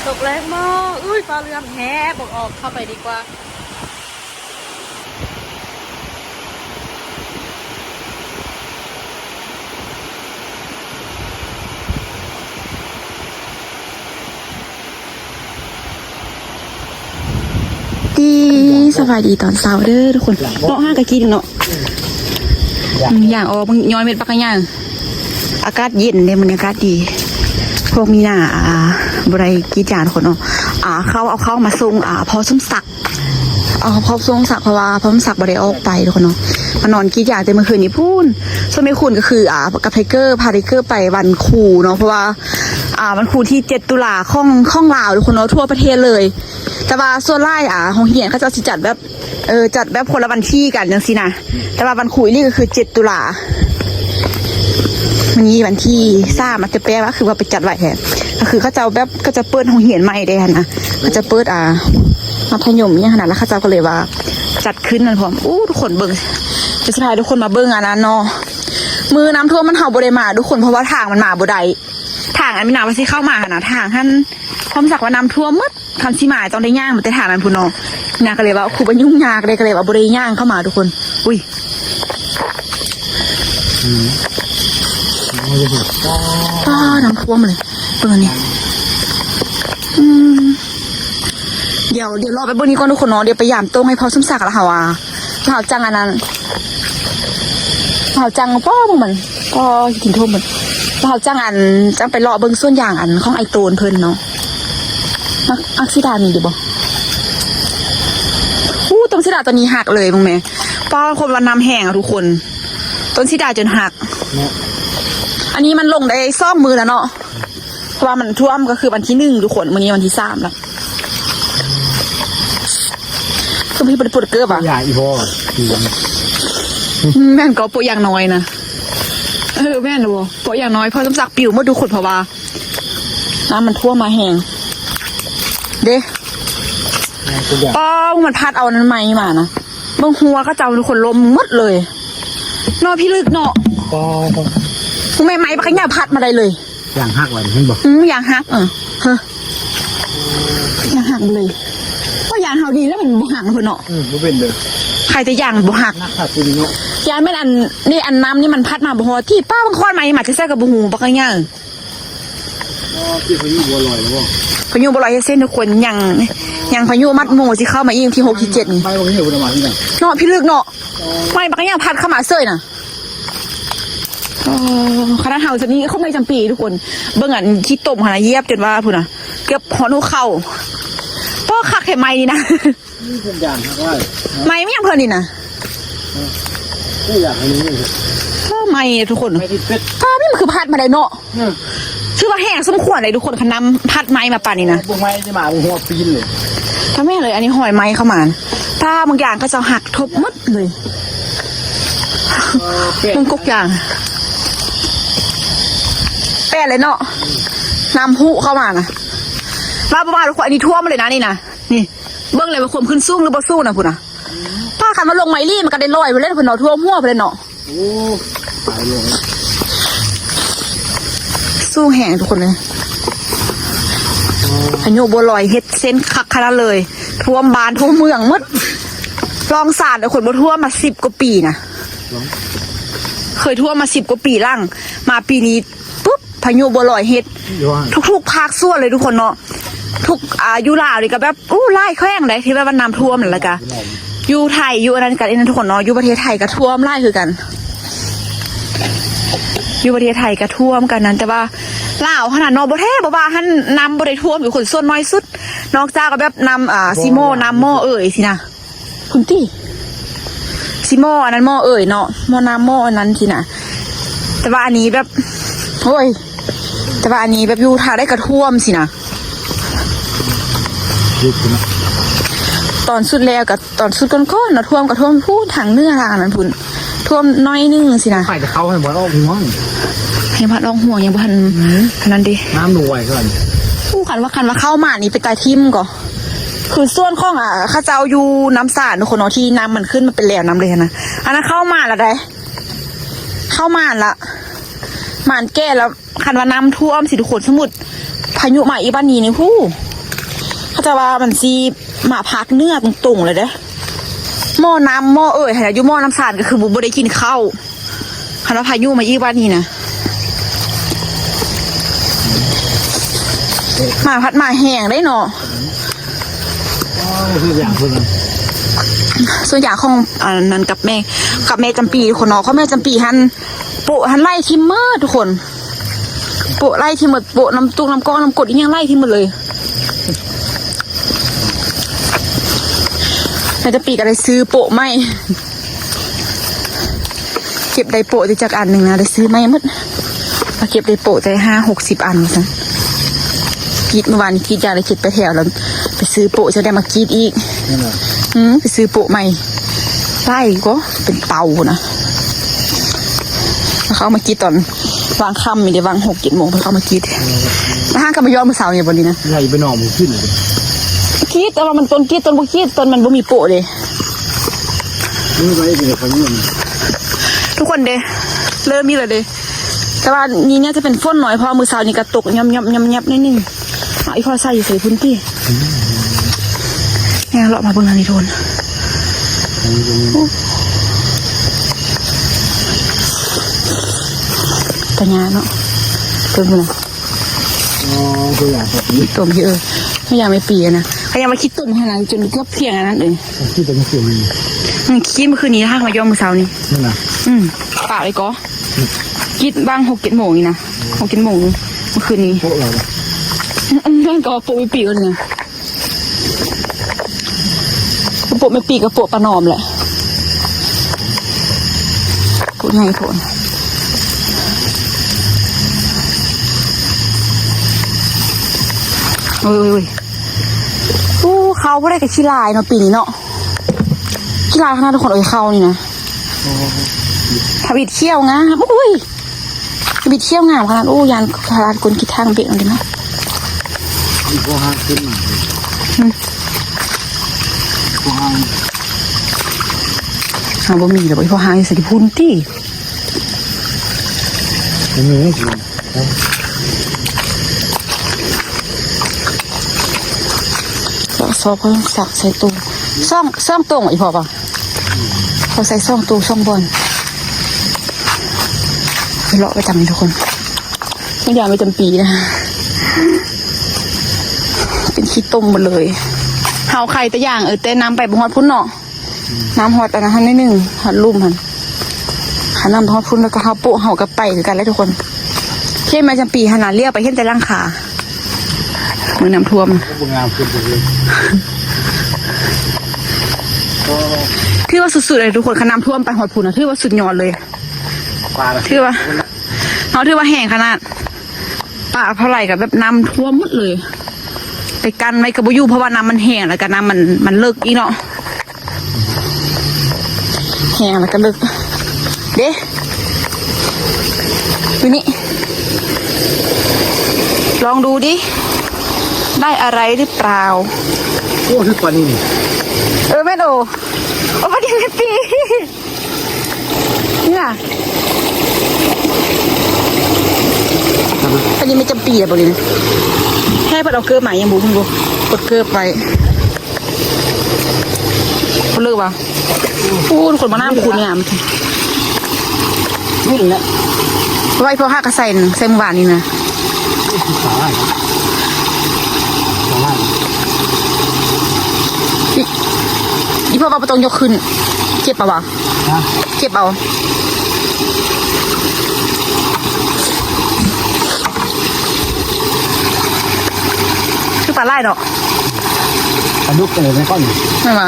ตกแรงมากอุ้ยปลาเรืองแฮบอกออกเข้าไปดีกว่าดีสบายดีตอนเช้าเด้อทุกคนเนาะห้ากะกินเนาะอย่างออกบางย้อยเม็ดปักย่างอากาศเย็นเลยมันอากาศดีพวกมีหน้าบริกีจานคนเนาะเขาเอาเข้ามาส่งพอสมศักดิ์พอส่งศักดิ์เพราะว่าพอสมศักดิ์บริออกไปทุกคนเนาะมานอนกีจานแต่เมื่อคืนนี้พูนส่วนไม่คุณก็คือกับไทเกอร์พาไทเกอร์ไปวันครูเนาะเพราะว่าวันครูที่7 ตุลาข้องลาวทุกคนเนาะทั่วประเทศเลยแต่ว่าส่วนไล่ของเหียนเขาจะจัดแบบจัดแบบคนละวันที่กันจังสินะแต่ว่าวันคุยนี่ก็คือ7 ตุลาวันนี้วันที่3มันจะแปลว่าคือว่าไปจัดไว้แทนก็คือเขาจะแบบก็จะเปิดของเหียนใหม่ได้นะเขาจะเปิดมัธยมเนี่ยขนาดแล้วเขาจะก็เลยว่าจัดขึ้นนั่นพร้อมทุกคนเบิ่งจะสุดท้ายทุกคนมาเบิ่งนะเนาะมือน้ำท่วมมันเห่าบ่ได้มาทุกคนเพราะว่าทางมันมาบ่ได้ทางอันมีน้ำว่าสิเข้ามานะทางท่านพร้อมสักว่าน้ำท่วมมืดคำสิมาต้องได้ย่างมันแต่ทางนั้นพูนองนาก็เลยว่าครูบรรยุ่งยากเลยก็เลยว่าบ่ได้ย่างเข้ามาทุกคนอุ้ยน้ำท่วมเลยเปิดนี่เดี๋ยวรอไปบนนี้ก่อนทุกคนเนาะเดี๋ยวไปยามต้งให้พอสมศักดิ์แล้วเหาจังอันนั้นเหาจังป้อมึงมันก็กินทุ่มมันเหาจังอันจังไปรอเบิ้งส่วนอย่างอันของไอโตนเพิ่นเนาะอักซิดามีอยู่บ่ต้นซิดาตัวนี้หักเลยมึงแม่ป้อคนวันน้ำแห้งทุกคนต้นซิดาจนหักอันนี้มันลงได้2 มือแล้วเนาะเพราะว่ามันท่วมก็คือวันที่1ทุกคนวันนี้วันที่3แล้วก็พี่ปวดเกือบใหญ่อีพ่อแม่นก็ปวดอย่างน้อยนะแม่นดูปวดอย่างน้อยพอสมศักดิ์ปิวเมื่อดูขดเพราะว่าน้ำมันท่วมมาแห้งเด้มันพัดเอานั้นไม้มานะบางหัวก็เจ้าทุกคนล้มหมดเลยนอพี่ลึกเนาะคุณแม่ไม้ปะขยับพัดมาได้เลยอย่างหักเลยเห็นบอกอย่างหักอย่างหักเลยก็อย่างเฮาดีแล้วมันบ่หักเพิ่นเนาะบ่เป็นเด้อใครจะอย่างบ่หักหักจริงเนาะยายแม่นอันน้ำนี่มันพัดมาบ่ฮอที่ป้าบางคนไม้มาจะแซ่กับบ่หูปะขยับที่พายุบัวลอยแล้วบ่พายุบัวลอยเส้นทุกคนยังพายุมัดหมู่สิเข้ามาอีกที่6ที่7นี่ไปบ่เห็นบ่ได้มาที่นั่นเนาะพี่ลึกเนาะไม่ปะขยับพัดเข้ามาเซ้ยน่ะคณะเฮาจะนี่เขาไม่จำปีทุกคนเบิ่งอันที่ต้มหาเยียบจนว่าพุ่นน่ะเกือบหอนูเข้าป้อคักให้ไม้นี่นะนี่เป็นอย่างหักไว้ไม้ไม่ยังเพิ่นนี่นะไม่อยากให้นี่ก็ไม้ทุกคนไม่ติดเป็ดนี่มันคือพัดมาได้เนาะชื่อว่าแห้งสมควรเลยทุกคนขนำพัดไม้มาป่านนี้นะพวกไม้จะมาหัวปีนเลยถ้าแม่เลยอันนี้หอยไม้เข้ามาถ้าบางอย่างก็จะหักทบหมดเลยมันกุกอย่างแปะเลยเนาะน้ำพุเข้ามานะว่าประมาณทุกคนอันนี้ท่วมมาเลยนะนี่นะนี่เบื้องเลยว่าความขึ้นสูงหรือบ่สูงนะพุ่นนะถ้าขันมาลงไม้รี่มันก็ได้ลอยไปเล่นพุ่นเนาะท่วมหัวไปเลยเนาะตายเลยสู้แห้งทุกคนเลยพายุบัวลอยเฮ็ดเส้นคักขนาดเลยท่วมบ้านท่วมเมืองมดรองศาสตร์คนบ่ท่วมมา10 กว่าปีนะเคยท่วมมา10 กว่าปีล่างมาปีนี้ปุ๊บพายุบัวลอยเฮ็ดทุกภาคส่วนเลยทุกคนเนาะทุกยุลาวนี่ก็แบบไล่แข้งเลยที่ว่าน้ำท่วมนั่นแหละกะอยู่ไทยอยู่อันนั้นกันอันนั้นทุกคนเนาะอยู่ประเทศไทยก็ท่วมไล่คือกันอยู่ประเทศไทยก็ท่วมกันนั้นแต่ว่าลาวขนาดนอบ่แท้บ่ว่าหันน้ำบ่ได้ท่วมอยู่คนส่วนน้อยสุดนอกจากก็แบบน้ำซิโมน้ำหม้อสินะคุณตี้ซิโมอันนั้นหม้อเนาะหม้อน้ำหม้ออันนั้นสินะแต่ว่าอันนี้แบบโอ้ยแต่ว่าอันนี้แบบอยู่ทางได้กระท่วมสินะตอนสุดแล้วกับตอนสุดก้อนๆนะท่วมกระท่วมพูดทางเนื้อทางนั้นพุ่นท่วมน้อยนึงสินะใครจะเข้าให้บ่ออกห่วงให้พัดออกห่วงยังพันขนาดดิน้ำหน่วยก่อนคันว่าเข้ามานี่ไปตายทิมก่อคือส่วนของข้าเจ้าอยู่น้ำสาดทุกคนเนาะที่น้ำมันขึ้นมาเป็นแหลวน้ำเลยนะอันนั้นเข้ามาละได้เข้ามาละหมานแก่แล้วคันว่าน้ำท่วมสิทุกคนสมุดพายุมาอีบ้านนี้นี่ผู้ เขาจะว่ามันซีหมาพักเนื้อตรงๆเลยเด้อหม้อน้ำหม้อหาอยู่หม้อน้ำสารก็คือบุบได้กินข้าวคณะพายุมาอีกวันนี้นะหมาพัดหมาแห้งได้เนาะ คืออย่างเพื่อน ส่วนอย่างของนั้นกับแม่จำปีคนเนาะเขาแม่จำปีหันโปะหันไล่ทิมเมอร์ทุกคนโปะไล่ทิมหมดโปะน้ำตุ้งน้ำก้อนน้ำกรดอีกอย่างไล่ทิมหมดเลยแม่จำปีก็เลยซื้อโปะไม่เก็บได้โปะจากอันหนึ่งนะได้ซื้อไม่หมดมาเก็บได้โปะได้50-60 อันมาสั่งกีดเมื่อวานกีดยาเลยกีดไปแถวแล้วไปซื้อโปะจะได้มากีดอีกไปซื้อโปะใหม่ไล่ก็เป็นเตานะแล้วเขาเอามากีดตอนวางค่ำมีเดี๋ยววาง6-7 โมงเขามากีดแล้วห้างก็มาย้อนมือเสาเนี่ยบนนี้นะ ไล่ไปหน่อหมูขึ้นเลย กีดแต่ว่ามันต้นกีดต้นบุกีดต้นมันบ่มีโปะเลย นี่ไว้เป็นคนนี้ ทุกคนเด้เริ่มมีเลยเด้แต่ว่านี่เนี่ยจะเป็นฝนหน่อยเพราะมือเสานี่กระตกยับนิดนึงเอาอีพอใส่อยู่ใส่พื้นที่แง่เลาะมาบนนี้โทนตะยาเนาะตัวมัน อ๋อคืออย่างแบบนี้ ตัวมันไม่อยากไม่ปีนะเขายังมาคิดต้นขนาดจนเกือบเพียงอันนั้นเลย ที่เป็นเสียงนี้ คิดเมื่อคืนนี้ถ้ามาย่อมมือเสานี่ นั่นน่ะ ป่าเลยก็คิดบ้าง6-7 โมงนี่นะ6-7 โมงเมื่อคืนนี้ พวกเรา เรื่องก็โปะไม่ปีกันไงโปะไม่ปีกับโปะปลานอมแหละโปะไงโปะโอ้ยอู้เขาไม่ได้กับชิลายเนาะปีนี้เนาะชิลายขนาดทุกคนเขานี่นะทำบิดเขี้ยวงามอุ้ยบิดเขี้ยวงามขนาดยานขนาดคนคิดทางเบ็ดอะไรนะ อีกพวกห้างขึ้นมาพวกห้าง บ่มีหรอกไอ้พวกหางสิพุ่นตี้ มันมีไม่ถึง ซอเพิ่งสักใส่ตู้ซ่องตรงอีพอป่ะเขาใส่ซ่องตู้ซ่องบอลไปเลาะไปจำทุกคนไม่อยากไปจำปีนะเป็นขี้ต้มหมดเลยเฮาไข่ตัวอย่างเต้น้ำไปบงฮอดพุ่นเนาะน้ำฮอดอันนั้นนิดนึงฮอดลุ่มหันขาน้ำฮอดพุ่นแล้วก็เฮาโปะเฮากับไปคือกันแล้วทุกคนเช่นมาจำปีขนาดเรียกไปเห็นแต่ร่างขามือน้ำท่วม พวกงามขึ้นไปเลย ที่ว่าสุดๆเลยทุกคนขน้ำท่วมไปหอดพุ่นนะที่ว่าสุดยอดเลย ปลาละ ที่ว่าเขาที่ว่าแห้งขนาดป่าเท่าไหร่กับแบบน้ำท่วมหมดเลยไปกันไว้กับบุยูเพราะว่าน้ำมันแห้งแล้วก็น้ำมันเลิกอีเนาะแห้งแล้วก็เลิกเด้ดูนี่ลองดูดิได้อะไรหรือเปล่า โอ้คือปลานี่ แม่โอ้ปลาดิบแม่ปีเนี่ยอันนี้ไม่จำปีอะบริเวณแค่เปิดเอาเกลือใหม่ยังบุคุณบุกดเกลือไปเขาเลิกป่ะพูดคนมาหน้าคุณเนี่ยมัน นี่แหละ ไว้พอห้ากระใส่เมื่อวานนี่นะ สาหร่ายสาหร่าย อีพ่อเราต้องยกขึ้นเก็บเปล่าวะ ฮะ เก็บเอาคือปลาไล่เนาะ ปลาดุกเลยไม่ก้อน ใช่ไหม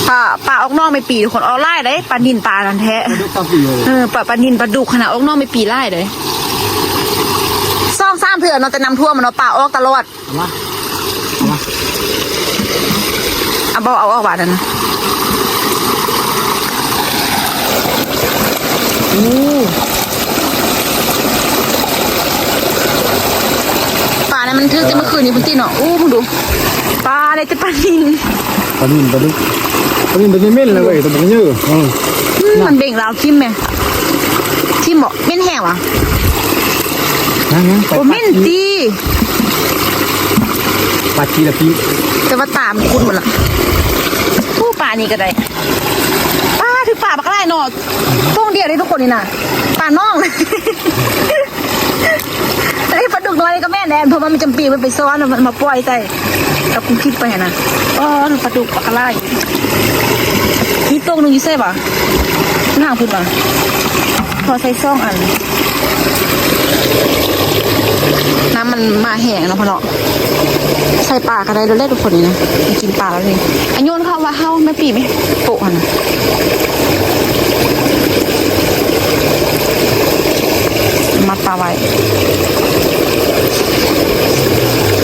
ปลาออกนอกไม่ปีคนออกไล่เลยปลาดินปลานันแท้ ปลาดุกต้องปีเลย ปลาดินปลาดุกขนาดออกนอกไม่ปีไล่เลยซ่อง3 เถื่อนเราจะนำท่วมมันเนาะปลาออกตลอด เอามา เอาออกบาดนะปลาเนี่ยมันทึกแต่เมื่อคืนนี้พุ่นตีเนาะมึงดูปลาอะไรแต่ปลาดิน ปลาดุกปลาดุกปลาดุกเป็นเม่นเลยเว้ยตัวมันเยอะ มันเบ่งราวทิมไหมทิมบอกเม่นแห้งวะ นะ โอ้เม่นตี ปลาชีละปี แต่ว่าตามนคุ้นหมดละผู้ป่านี่ก็ได้ป้าถึงป่าปลากระไรเนาะต้องเดียวได้ทุกคนนี่นะป่าน่องไอ้ปลาดุกน้อยก็แม่แน่เพราะมันจำปีมันไปซ้อนมันมาปล่อยใส่กับคุณคิดไปนะอ๋อปลาดุกปลากระไรมีตรงนึงอยู่ใช่ป่ะห่างพุ่นป่ะพอใส่ซ่องอันน้ำมันมาแห้งแล้วพอเนาะใส่ปลากระไรเราเล่นทุกคนนี่นะไปกินปลาแล้วนี่อันโยนเข้าว่าเข้าไม่ปีไหมโปะนะมัดปลาไว้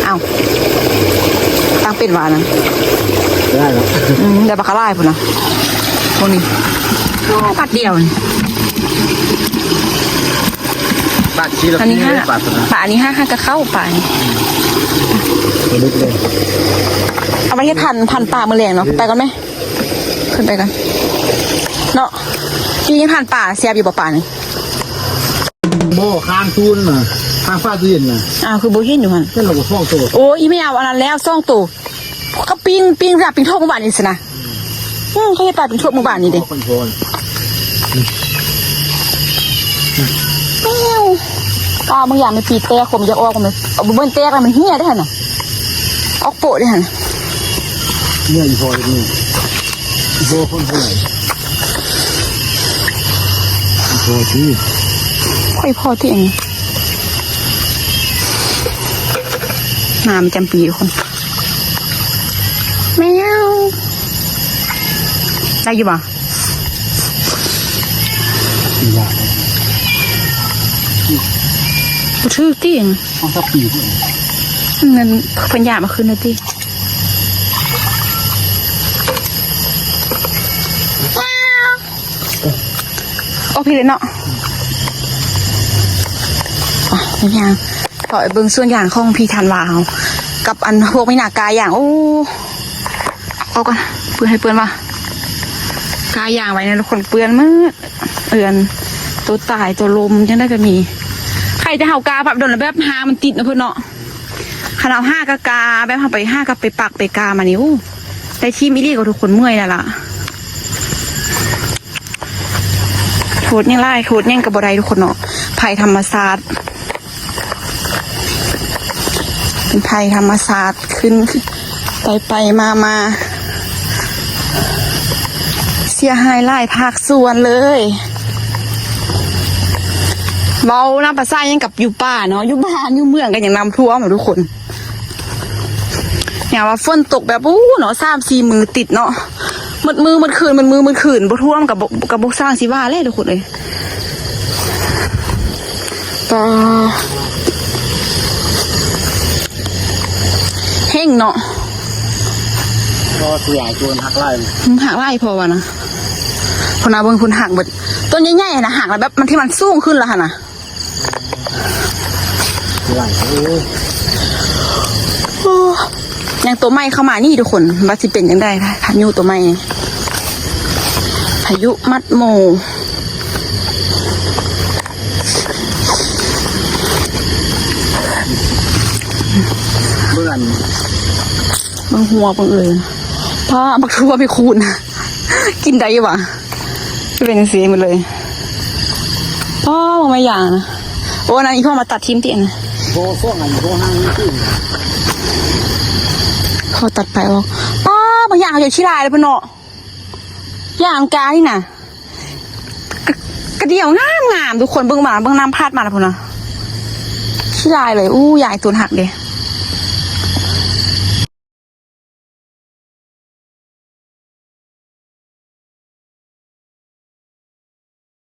เอาตั้งเป็นวานะ ได้แล้ว เดี๋ยวปลากระไรพุ่นนะพวกนี้ปัดเดียวนี่ ปลาชีละ อัน ปี นี้ห้า ปลาตัวนั้น ป่าอันนี้ห้ากระเข้าป่านี่ ตัวลึกเลย เอาไปให้พันป่ามือแรงเนาะไปกันไหมขึ้นไปกันเนาะปีนี้พันป่าเสียบอยู่ป่านี่ โม่ข้างตูนน่ะข้างฟ้าตู้เย็นน่ะ คือโบเห็นอยู่หัน ก็เราก็ฟ้องตัว โอ้ยไม่เอาอันนั้นแล้วซ่องตู่เขาปิ้งรับปิ้งโทษหมู่บ้านนี่สินะเขาจะตายปิ้งโทษหมู่บ้านนี่เด็ คอนโทรล แมวบางอย่างมันปีแตกผมจะออกมันเอาบนแตกแล้วมันเหี้ยได้หันน่ะออกโปะได้หัน เนี่ยอีพอนี่อีโบคนเท่าไหร่อีพอที่ ค่อยพอที่เองน้ำจำปีคนแมวได้อยู่ป่ะ อีหยาเลย กูชื่อตี้เอง ต้องสักปีที่ เงินเพันยามาคืนนะตี้โอ้พี่เลยเนาะอ่ะเป็นยังต่อเบิ่งส่วนอย่างของพี่ธันวาเขากับอันพวกไม่หนากายอย่างโอ้เอาก่อนเปื้อนให้เปื้อนว่ากายอย่างไว้นะทุกคนเปื้อนมืดเอือนตัวตายตัวลมยังได้ก็มีใครจะเห่ากาแบบโดนแบบหามันติดนะเพื่อนเนาะขนาด5 กาแบบเอาไป5 กับไปปักไปกามานี่โอ้ได้ทีมอีลี่กับทุกคนเมื่อยแล้วล่ะโทษยังไล่โทษยังกับบไรทุกคนเนาะภัยธรรมศาสตร์เป็นภัยธรรมศาสตร์ขึ้นไปมาเสียหายหลายภาคส่วนเลยเมาน้ำปลาซ่ายังกับอยู่ป่าเนาะอยู่บ้านอยู่เมืองกันอย่างน้ำท่วมทุกคนอย่างว่าฝนตกแบบเนาะ3-4 มือติดเนาะมืดคืนบ่ท่วมกับบกสร้างสิว่าเลยทุกคนเลยต่อเฮงเนาะ ก็ตัวใหญ่ตัวหักไล่ หักไล่พอวะนะพอนาเบิ่งคุณหักเบิดต้นใหญ่ๆนะหักแล้วแบบมันที่มันสูงขึ้นแล้วค่ะนะ ไหลอย่างตัวไม้เข้ามานี่ทุกคนว่าสิเป็นยังได้ค่ะพายุตัวไม้พายุมัดโมเบื่อน บางหัวบางพ่อบักทั่วไปคูณกินได้ยังวะจะเป็นเสียหมดเลยพ่อไม่อย่างนะโอ้นั่นอีพ่อมาตัดทิมเตียน โบฟ้องอันโบห้างนี่ที่ พอตัดไปออกบางอย่างอยู่ที่ลายเลยพ่อเนาะอย่างกานี่น่ะกระเดี่ยวงามทุกคนเบิ่งน้ำพัดมาแล้วพ่อเนาะที่ลายเลยใหญ่ตัวหักเด้